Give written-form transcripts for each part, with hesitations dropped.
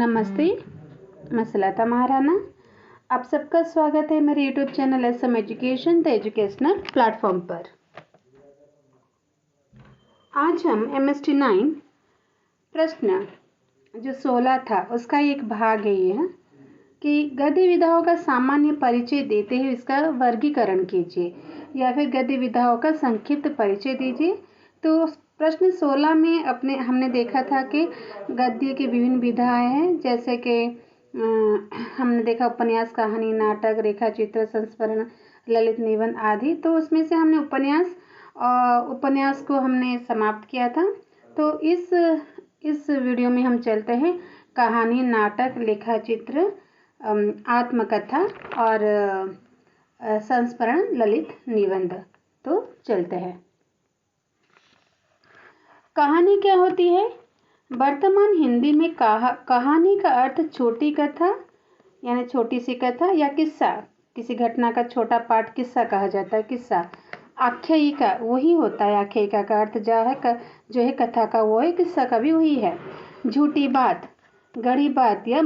नमस्ते, मैं सुलता महाराणा। आप सबका स्वागत है मेरे YouTube channel SM education the educational platform पर। आज हम MST 9 प्रश्न जो 16 था उसका एक भाग है ये कि गद्य विधाओं का सामान्य परिचय देते हुए इसका वर्गीकरण कीजिए या फिर गद्य विधाओं का संक्षिप्त परिचय दीजिए। तो प्रश्न 16 में हमने देखा था कि गद्य की विभिन्न विधाएं हैं, जैसे कि हमने देखा उपन्यास, कहानी, नाटक, रेखा चित्र, संस्मरण, ललित निबंध आदि। तो उसमें से हमने उपन्यास को हमने समाप्त किया था। तो इस वीडियो में हम चलते हैं कहानी, नाटक, लेखा चित्र, आत्मकथा और संस्मरण, ललित निबंध। तो चलते हैं। कहानी क्या होती है? वर्तमान हिंदी में कहानी का अर्थ छोटी कथा यानी छोटी सी कथा या किस्सा, किसी घटना का छोटा पाठ किस्सा कहा जाता है। किस्सा, आख्यायिका वही होता है। आख्यायिका का अर्थ जो है कथा का, वो है। किस्सा का भी वही है। झूठी बात, गढ़ी बात या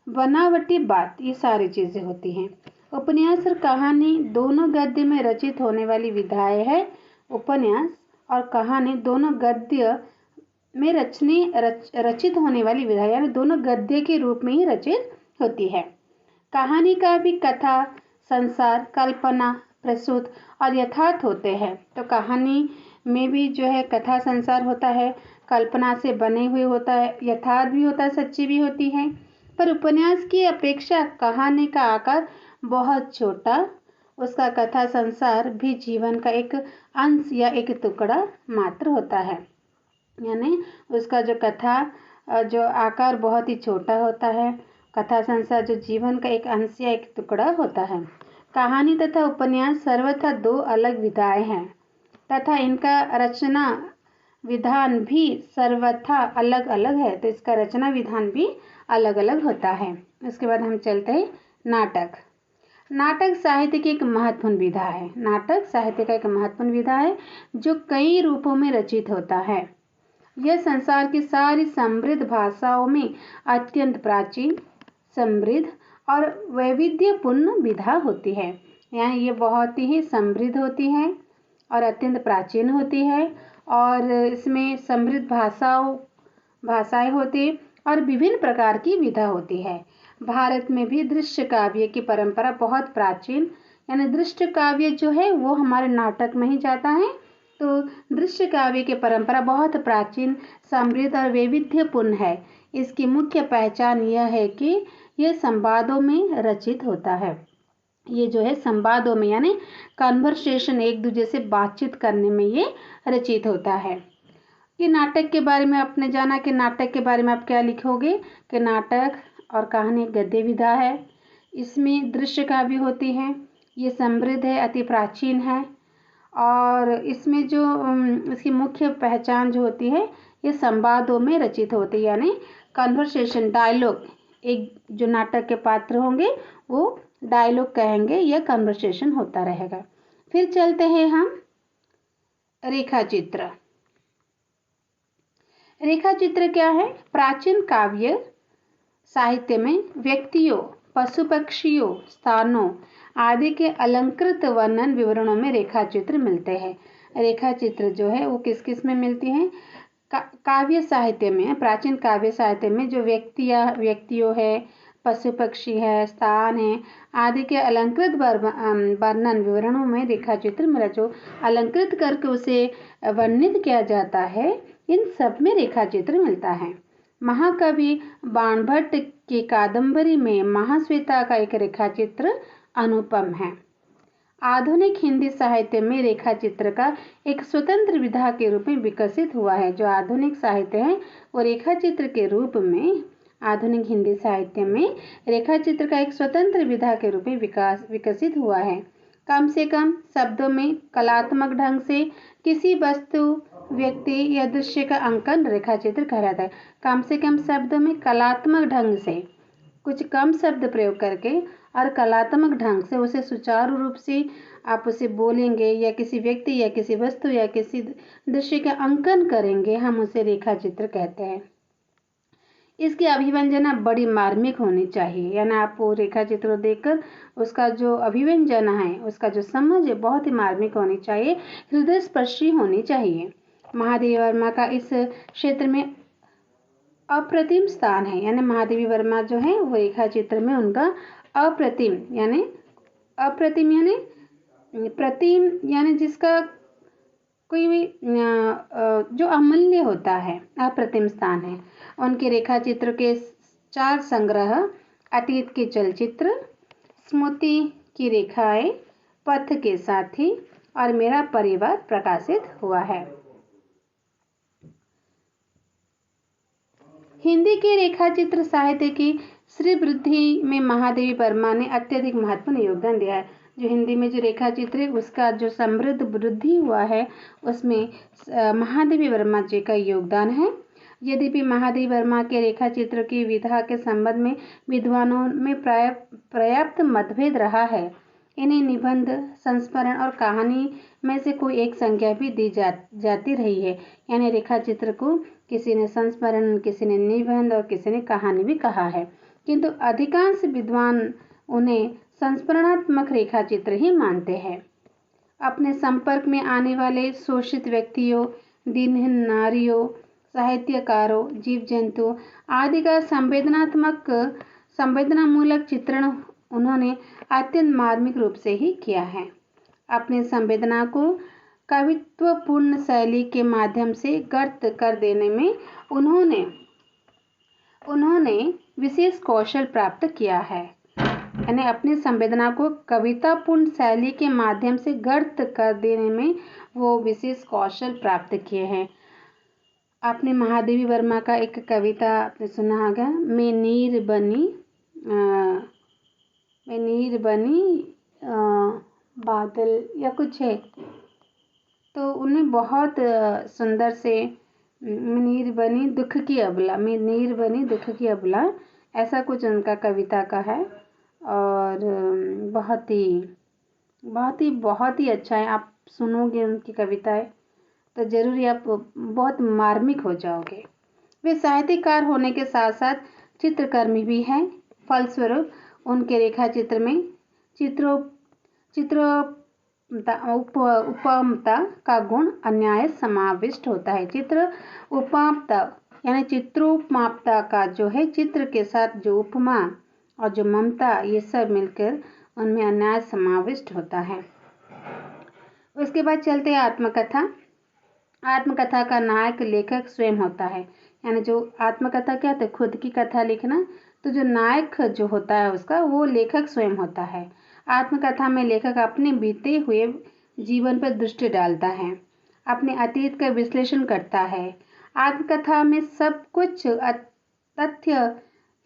बनावटी बात, ये सारी चीजें होती हैं। उपन्यास और कहानी दोनों गद्य में रचित होने वाली विधाएं है। उपन्यास और कहानी दोनों गद्य में रचित होने वाली विधा, यानी दोनों गद्य के रूप में ही रचित होती है। कहानी का भी कथा, संसार, कल्पना, प्रस्तुत और यथार्थ होते हैं। तो कहानी में भी जो है कथा संसार होता है, कल्पना से बने हुए होता है, यथार्थ भी होता है, सच्ची भी होती है। पर उपन्यास की अपेक्षा कहानी का आकार बहुत छोटा, उसका कथा संसार भी जीवन का एक अंश या एक टुकड़ा मात्र होता है। यानी उसका जो कथा जो आकार बहुत ही छोटा होता है, कथा संसार जो जीवन का एक अंश या एक टुकड़ा होता है। कहानी तथा उपन्यास सर्वथा दो अलग विधाएं हैं तथा इनका रचना विधान भी सर्वथा अलग अलग है। तो इसका रचना विधान भी अलग अलग होता है। उसके बाद हम चलते हैं नाटक। नाटक साहित्य की एक महत्वपूर्ण विधा है। नाटक साहित्य का एक महत्वपूर्ण विधा है जो कई रूपों में रचित होता है। यह संसार की सारी समृद्ध भाषाओं में अत्यंत प्राचीन, समृद्ध और वैविध्यपूर्ण विधा होती है। यानी ये बहुत ही समृद्ध होती है और अत्यंत प्राचीन होती है और इसमें समृद्ध भाषाएं होती और विभिन्न प्रकार की विधा होती है। भारत में भी दृश्य काव्य की परंपरा बहुत प्राचीन, यानी दृश्य काव्य जो है वो हमारे नाटक में ही जाता है। तो दृश्य काव्य की परंपरा बहुत प्राचीन, समृद्ध और वैविध्यपूर्ण है। इसकी मुख्य पहचान यह है कि यह संवादों में रचित होता है। ये जो है संवादों में, यानी कन्वर्सेशन, एक दूसरे से बातचीत करने में ये रचित होता है। ये नाटक के बारे में आपने जाना कि नाटक के बारे में आप क्या लिखोगे कि नाटक और कहानी गद्य विधा है। इसमें दृश्य काव्य होती है, ये समृद्ध है, अति प्राचीन है और इसमें जो इसकी मुख्य पहचान जो होती है ये संवादों में रचित होती है, यानी कन्वर्सेशन, डायलॉग। एक जो नाटक के पात्र होंगे वो डायलॉग कहेंगे, यह कन्वर्सेशन होता रहेगा। फिर चलते हैं हम रेखा चित्र। रेखा चित्र क्या है? प्राचीन काव्य साहित्य में व्यक्तियों, पशु पक्षियों, स्थानों आदि के अलंकृत वर्णन विवरणों में रेखा चित्र मिलते हैं। रेखा चित्र जो है वो किस किस में मिलती हैं? काव्य साहित्य में, प्राचीन काव्य साहित्य में जो व्यक्तियों है, पशु पक्षी है, स्थान है आदि के अलंकृत वर्णन विवरणों में रेखा चित्र मिला। जो अलंकृत करके उसे वर्णित किया जाता है, इन सब में रेखा चित्र मिलता है। महाकवि बाणभट्ट की कादंबरी में महाश्वेता का एक रेखा चित्र अनुपम है। आधुनिक हिंदी साहित्य में रेखा चित्र का एक स्वतंत्र विधा के रूप में विकसित हुआ है। जो आधुनिक साहित्य है वो रेखा चित्र के रूप में, आधुनिक हिंदी साहित्य में रेखा चित्र का एक स्वतंत्र विधा के रूप में विकसित हुआ है। कम से कम शब्दों में कलात्मक ढंग से किसी वस्तु, व्यक्ति या दृश्य का अंकन रेखा चित्र कहलाता है। कम से कम शब्दों में कलात्मक ढंग से, कुछ कम शब्द प्रयोग करके और कलात्मक ढंग से उसे सुचारू रूप से आप उसे बोलेंगे या किसी व्यक्ति या किसी वस्तु या किसी दृश्य का अंकन करेंगे, हम उसे रेखा चित्र कहते हैं। इसकी अभिव्यंजना बड़ी मार्मिक होनी चाहिए, यानी आप वो रेखा चित्र देखकर उसका जो अभिव्यंजना है, उसका जो समझ है, बहुत ही मार्मिक होनी चाहिए, हृदय स्पर्शी होनी चाहिए। महादेवी वर्मा का इस क्षेत्र में अप्रतिम स्थान है, यानी महादेवी वर्मा जो है वो रेखा चित्र में उनका अप्रतिम यानी प्रतिम यानी जिसका कोई भी जो अमूल्य होता है, अप्रतिम स्थान है। उनके रेखा चित्र के 4 संग्रह अतीत के चलचित्र, स्मृति की रेखाएं, पथ के साथी और मेरा परिवार प्रकाशित हुआ है। हिंदी के रेखा चित्र साहित्य की श्रीवृद्धि में महादेवी वर्मा ने अत्यधिक महत्वपूर्ण योगदान दिया है। जो हिंदी में जो रेखा चित्र है उसका जो समृद्ध वृद्धि हुआ है उसमें महादेवी वर्मा जी का योगदान है। यद्यपि महादेवी वर्मा के रेखा चित्र की विधा के संबंध में विद्वानों में पर्याप्त मतभेद रहा है। इन्हें निबंध, संस्मरण और कहानी में से कोई एक संज्ञा भी दी जाती रही है, यानी रेखा चित्र को किसी ने संस्मरण, किसी ने निबंध और किसी ने कहानी भी कहा है, किंतु अधिकांश विद्वान उन्हें संस्मरणात्मक रेखा चित्र ही मानते हैं। अपने संपर्क में आने वाले शोषित व्यक्तियों, दीनहीन नारियों, साहित्यकारों, जीव जंतु आदि का संवेदनामूलक चित्रण उन्होंने अत्यंत मार्मिक रूप से ही किया है। अपनी संवेदना को कवित्वपूर्ण शैली के माध्यम से गर्त कर देने में उन्होंने विशेष कौशल प्राप्त किया है, यानी अपनी संवेदना को कवितापूर्ण शैली के माध्यम से गर्त कर देने में वो विशेष कौशल प्राप्त किए हैं। आपने महादेवी वर्मा का एक कविता आपने सुना होगा, मैं नीर बनी बादल या कुछ है, तो उन्हें बहुत सुंदर से नीर बनी दुख की अबला, मैं नीर बनी दुख की अबला, ऐसा कुछ उनका कविता का है और बहुत ही अच्छा है। आप सुनोगे उनकी कविताएं तो जरूर ही आप बहुत मार्मिक हो जाओगे। वे साहित्यकार होने के साथ साथ चित्रकर्मी भी हैं। फलस्वरूप उनके रेखा चित्र में उपमता का गुण अन्याय समाविष्ट होता है। चित्र उपमापता यानी चित्रोपमापता का जो है, चित्र के साथ जो उपमा और जो ममता, ये सब मिलकर उनमें अन्याय समाविष्ट होता है। उसके बाद चलते हैं आत्मकथा। आत्मकथा का नायक लेखक स्वयं होता है, यानी जो आत्मकथा क्या होता है, खुद की कथा लिखना, तो जो नायक जो होता है उसका वो लेखक स्वयं होता है। आत्मकथा में लेखक अपने बीते हुए जीवन पर दृष्टि डालता है, अपने अतीत का विश्लेषण करता है। आत्मकथा में सब कुछ तथ्य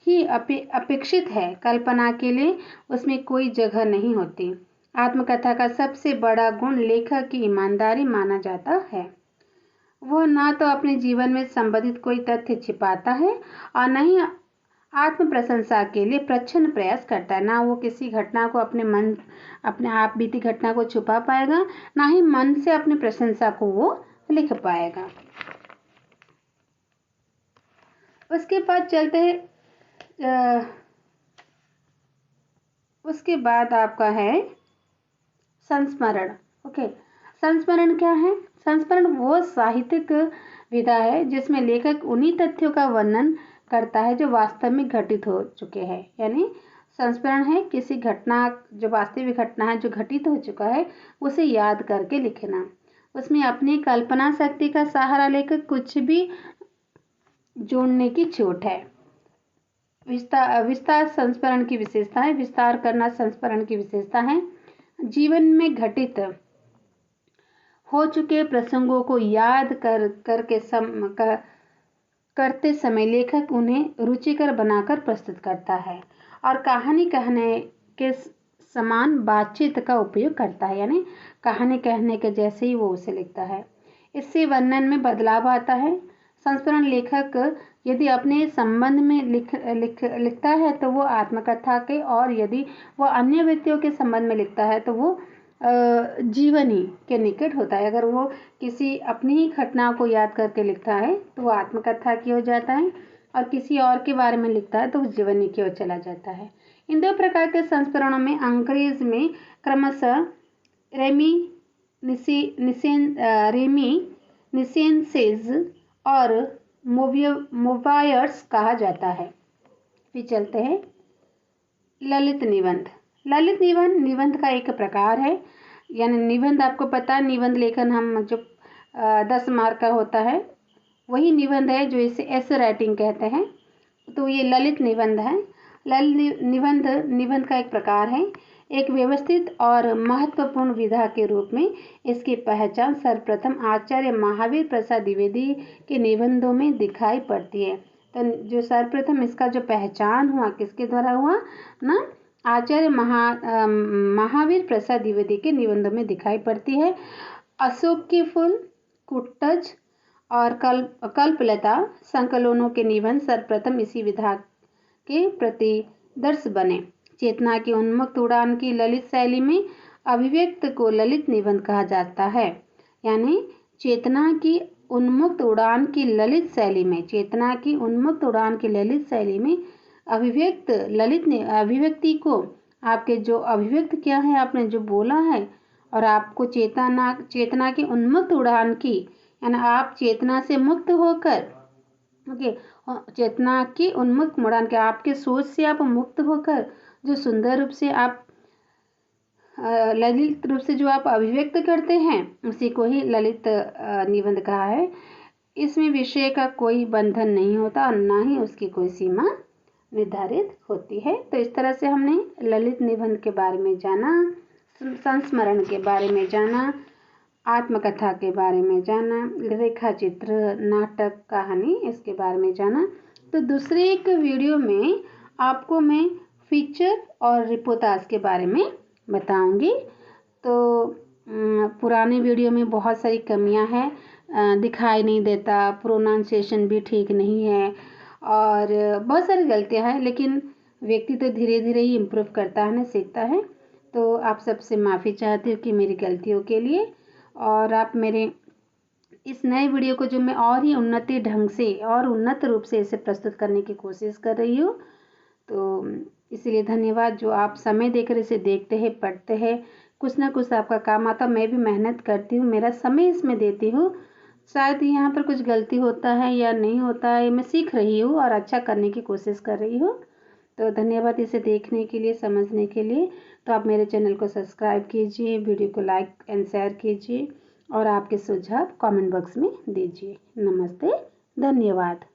ही अपेक्षित है, कल्पना के लिए उसमें कोई जगह नहीं होती। आत्मकथा का सबसे बड़ा गुण लेखक की ईमानदारी माना जाता है। वह ना तो अपने जीवन में संबंधित कोई तथ्य छिपाता है और न ही आत्म प्रशंसा के लिए प्रच्छन्न प्रयास करता है। ना वो किसी घटना को अपने आप बीती घटना को छुपा पाएगा, ना ही मन से अपनी प्रशंसा को वो लिख पाएगा। उसके बाद चलते हैं, उसके बाद आपका है संस्मरण। ओके, संस्मरण क्या है? संस्मरण वो साहित्यिक विधा है जिसमें लेखक उन्हीं तथ्यों का वर्णन करता है जो वास्तव में घटित हो चुके हैं। यानी संस्मरण है किसी घटना, जो वास्तविक घटना है जो घटित हो चुका है उसे याद करके लिखना। उसमें अपनी कल्पना शक्ति का सहारा लेकर कुछ भी जोड़ने की छूट है। विस्तार संस्मरण की विशेषता है। विस्तार करना संस्मरण की विशेषता है। जीवन में घटित हो चुके प्रसंगों को याद करते समय लेखक उन्हें रुचिकर बनाकर प्रस्तुत करता है और कहानी कहने के समान बातचीत का उपयोग करता है, यानी कहानी कहने के जैसे ही वो उसे लिखता है। इससे वर्णन में बदलाव आता है। संस्मरण लेखक यदि अपने संबंध में लिखता है तो वो आत्मकथा के, और यदि वो अन्य व्यक्तियों के संबंध में लिखता है तो वो जीवनी के निकट होता है। अगर वो किसी अपनी ही घटना को याद करके लिखता है तो वो आत्मकथा की हो जाता है। और किसी और के बारे में लिखता है तो उस जीवनी की ओर चला जाता है। इन दो प्रकार के संस्करणों में अंग्रेज में क्रमशः रेमिनिसेंसेस और मोवायर्स कहा जाता है। फिर चलते हैं ललित निबंध। ललित निबंध निबंध का एक प्रकार है, यानी निबंध आपको पता है, निबंध लेखन हम जो 10 मार्क का होता है वही निबंध है, जो इसे ऐसे राइटिंग कहते हैं। तो ये ललित निबंध है। ललित निबंध निबंध का एक प्रकार है। एक व्यवस्थित और महत्वपूर्ण विधा के रूप में इसकी पहचान सर्वप्रथम आचार्य महावीर प्रसाद द्विवेदी के निबंधों में दिखाई पड़ती है। तो जो सर्वप्रथम इसका जो पहचान हुआ किसके द्वारा हुआ ना, आचार्य महावीर प्रसाद द्विवेदी के निबंधों में दिखाई पड़ती है। अशोक के फूल, कुट्टज और कल्पलता संकलनों के निबंध सर्वप्रथम इसी विधा के प्रतिदर्श बने। चेतना की उन्मुक्त उड़ान की ललित शैली में अभिव्यक्त को ललित निबंध कहा जाता है। यानी चेतना की उन्मुक्त उड़ान की ललित शैली में, चेतना की उन्मुक्त उड़ान की ललित शैली में अभिव्यक्त अभिव्यक्ति को आपके जो अभिव्यक्त किया है, आपने जो बोला है, और आपको चेतना की उन्मुक्त उड़ान की, यानी आप चेतना से मुक्त होकर, ओके, चेतना की उन्मुक्त उड़ान के आपके सोच से आप मुक्त होकर जो सुंदर रूप से आप ललित रूप से जो आप अभिव्यक्त करते हैं उसी को ही ललित निबंध कहा है। इसमें विषय का कोई बंधन नहीं होता और ना ही उसकी कोई सीमा निर्धारित होती है। तो इस तरह से हमने ललित निबंध के बारे में जाना, संस्मरण के बारे में जाना, आत्मकथा के बारे में जाना, रेखा चित्र, नाटक, कहानी, इसके बारे में जाना। तो दूसरे एक वीडियो में आपको मैं फीचर और रिपोर्टाज के बारे में बताऊंगी। तो पुराने वीडियो में बहुत सारी कमियां हैं, दिखाई नहीं देता, प्रोनाउंसिएशन भी ठीक नहीं है और बहुत सारी गलतियां हैं, लेकिन व्यक्ति तो धीरे धीरे ही इम्प्रूव करता है ना, सीखता है। तो आप सबसे माफ़ी चाहती हूँ कि मेरी गलतियों के लिए, और आप मेरे इस नए वीडियो को जो मैं और ही उन्नति ढंग से और उन्नत रूप से इसे प्रस्तुत करने की कोशिश कर रही हूँ। तो इसलिए धन्यवाद जो आप समय देकर इसे देखते हैं, पढ़ते हैं, कुछ ना कुछ आपका काम आता। मैं भी मेहनत करती हूँ, मेरा समय इसमें देती हूँ। शायद यहाँ पर कुछ गलती होता है या नहीं होता है, मैं सीख रही हूँ और अच्छा करने की कोशिश कर रही हूँ। तो धन्यवाद इसे देखने के लिए, समझने के लिए। तो आप मेरे चैनल को सब्सक्राइब कीजिए, वीडियो को लाइक एंड शेयर कीजिए और आपके सुझाव कमेंट बॉक्स में दीजिए। नमस्ते, धन्यवाद।